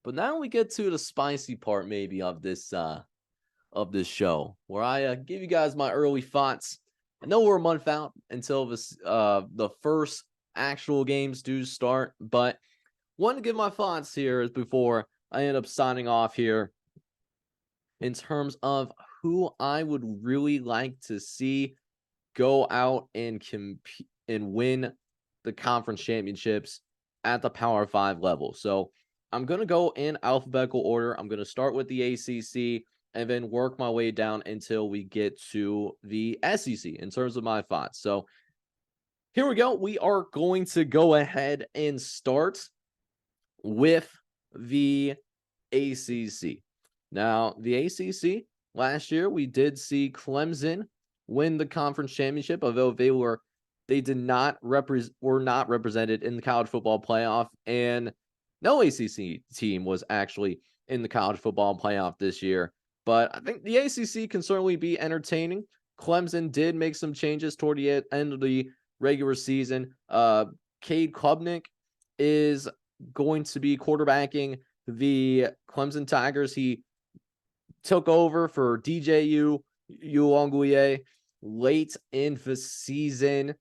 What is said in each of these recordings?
But now we get to the spicy part maybe of this show where I give you guys my early thoughts. I know we're a month out until the first actual games do start, but want to give my thoughts here before I end up signing off here in terms of who I would really like to see go out and compete and win the conference championships at the Power 5 level. So I'm going to go in alphabetical order. I'm going to start with the ACC and then work my way down until we get to the SEC in terms of my thoughts. So here we go. We are going to go ahead and start with the ACC. Now, the ACC last year, we did see Clemson win the conference championship, although they were not represented in the college football playoff, and no ACC team was actually in the college football playoff this year. But I think the ACC can certainly be entertaining. Clemson did make some changes toward the end of the regular season. Cade Klubnik is going to be quarterbacking the Clemson Tigers. He took over for DJU Uonguye late in the season.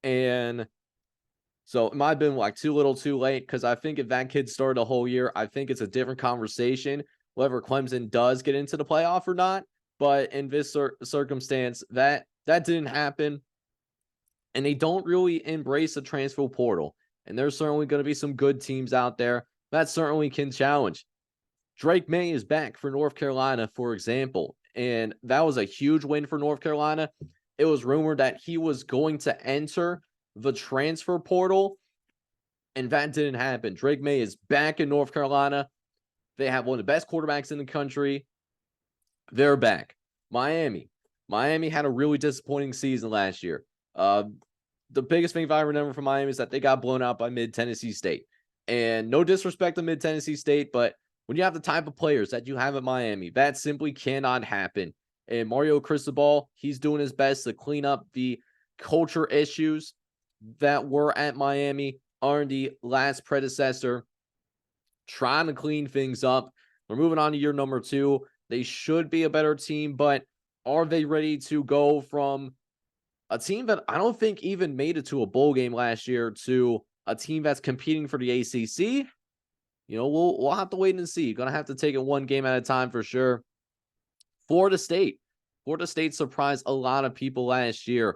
And so it might have been like too little too late, because I think if that kid started a whole year, I think it's a different conversation, whether Clemson does get into the playoff or not. But in this circumstance, that didn't happen. And they don't really embrace the transfer portal. And there's certainly going to be some good teams out there that certainly can challenge. Drake May is back for North Carolina, for example, and that was a huge win for North Carolina. It was rumored that he was going to enter the transfer portal, and that didn't happen. Drake May is back in North Carolina. They have one of the best quarterbacks in the country. They're back. Miami had a really disappointing season last year. The biggest thing I remember from Miami is that they got blown out by Mid-Tennessee State. And no disrespect to Mid-Tennessee State, but when you have the type of players that you have at Miami, that simply cannot happen. And Mario Cristobal, he's doing his best to clean up the culture issues that were at Miami under the last predecessor, trying to clean things up. We're moving on to year number 2. They should be a better team, but are they ready to go from a team that I don't think even made it to a bowl game last year to a team that's competing for the ACC? You know, we'll have to wait and see. You're going to have to take it one game at a time for sure. Florida State surprised a lot of people last year.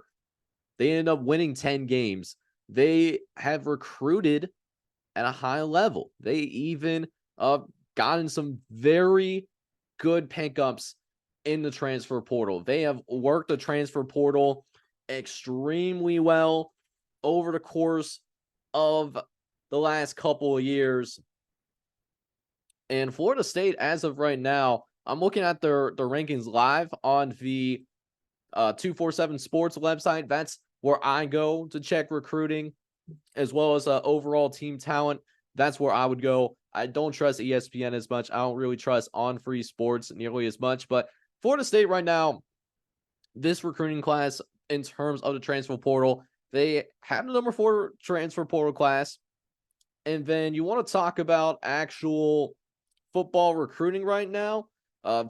They ended up winning 10 games. They have recruited at a high level. They even gotten some very good pickups in the transfer portal. They have worked the transfer portal extremely well over the course of the last couple of years. And Florida State, as of right now, I'm looking at their rankings live on the 247 Sports website. That's where I go to check recruiting as well as overall team talent. That's where I would go. I don't trust ESPN as much. I don't really trust On Free Sports nearly as much. But Florida State right now, this recruiting class in terms of the transfer portal, they have the number 4 transfer portal class. And then you want to talk about actual football recruiting right now.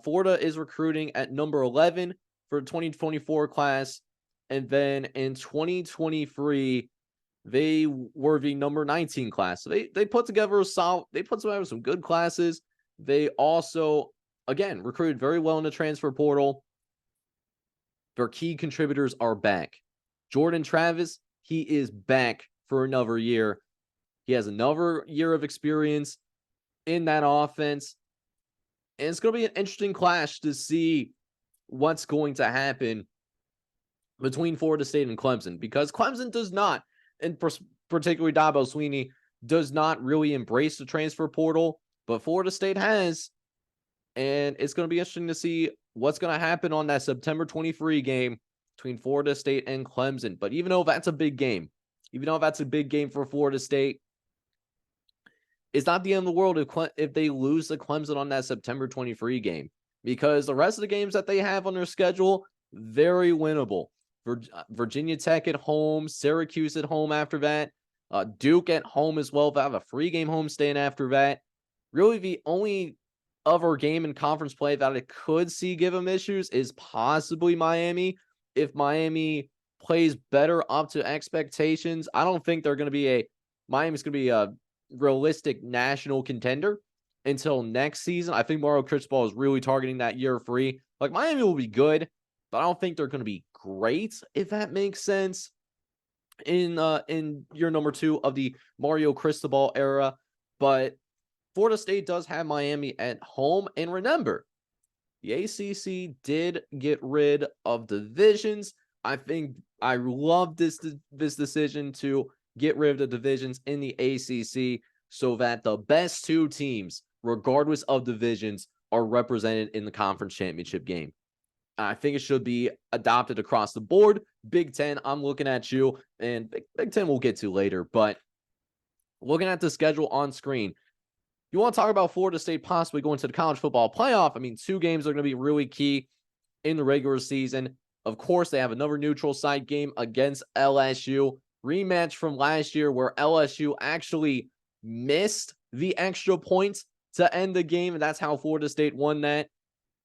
Florida is recruiting at number 11 for the 2024 class. And then in 2023, they were the number 19 class. So they put together some good classes. They also, again, recruited very well in the transfer portal. Their key contributors are back. Jordan Travis, he is back for another year. He has another year of experience in that offense. And it's going to be an interesting clash to see what's going to happen between Florida State and Clemson, because Clemson does not, and particularly Dabo Swinney, does not really embrace the transfer portal, but Florida State has. And it's going to be interesting to see what's going to happen on that September 23 game between Florida State and Clemson. But even though that's a big game, for Florida State, it's not the end of the world if they lose to Clemson on that September 23 game, because the rest of the games that they have on their schedule, very winnable. Virginia Tech at home, Syracuse at home after that, Duke at home as well. They have a free game homestand after that. Really, the only other game in conference play that I could see give them issues is possibly Miami. If Miami plays better up to expectations, I don't think they're going to be Miami's going to be a realistic national contender until next season. I think Mario Cristobal is really targeting that year free. Like Miami will be good, but I don't think they're going to be great, if that makes sense. In year number 2 of the Mario Cristobal era, but Florida State does have Miami at home. And remember, the ACC did get rid of divisions. I think I love this decision to get rid of the divisions in the ACC so that the best 2 teams, regardless of divisions, are represented in the conference championship game. I think it should be adopted across the board. Big Ten, I'm looking at you, and Big Ten we'll get to later, but looking at the schedule on screen, you want to talk about Florida State possibly going to the college football playoff? I mean, 2 games are going to be really key in the regular season. Of course, they have another neutral site game against LSU. Rematch from last year where LSU actually missed the extra points to end the game, and that's how Florida State won that.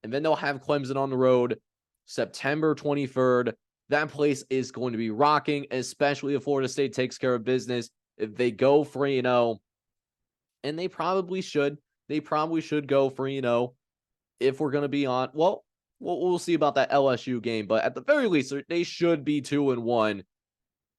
And then they'll have Clemson on the road September 23rd. That place is going to be rocking, especially if Florida State takes care of business. If they go 3-0, and they probably should go 3-0 if we're going to be on. Well, we'll see about that LSU game, but at the very least, they should be 2-1.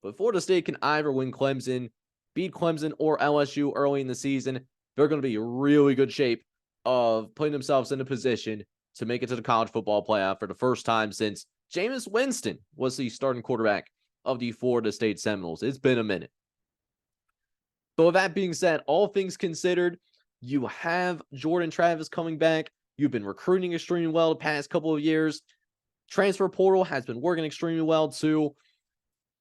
But Florida State can either win Clemson, beat Clemson, or LSU early in the season. They're going to be in really good shape of putting themselves in a position to make it to the college football playoff for the first time since Jameis Winston was the starting quarterback of the Florida State Seminoles. It's been a minute. But with that being said, all things considered, you have Jordan Travis coming back. You've been recruiting extremely well the past couple of years. Transfer portal has been working extremely well too.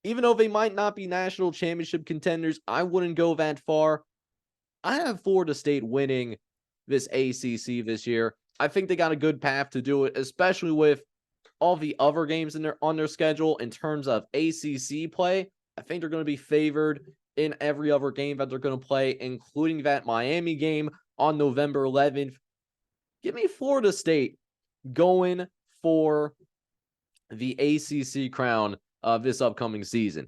Even though they might not be national championship contenders, I wouldn't go that far. I have Florida State winning this ACC this year. I think they got a good path to do it, especially with all the other games on their schedule in terms of ACC play. I think they're going to be favored in every other game that they're going to play, including that Miami game on November 11th. Give me Florida State going for the ACC crown of this upcoming season.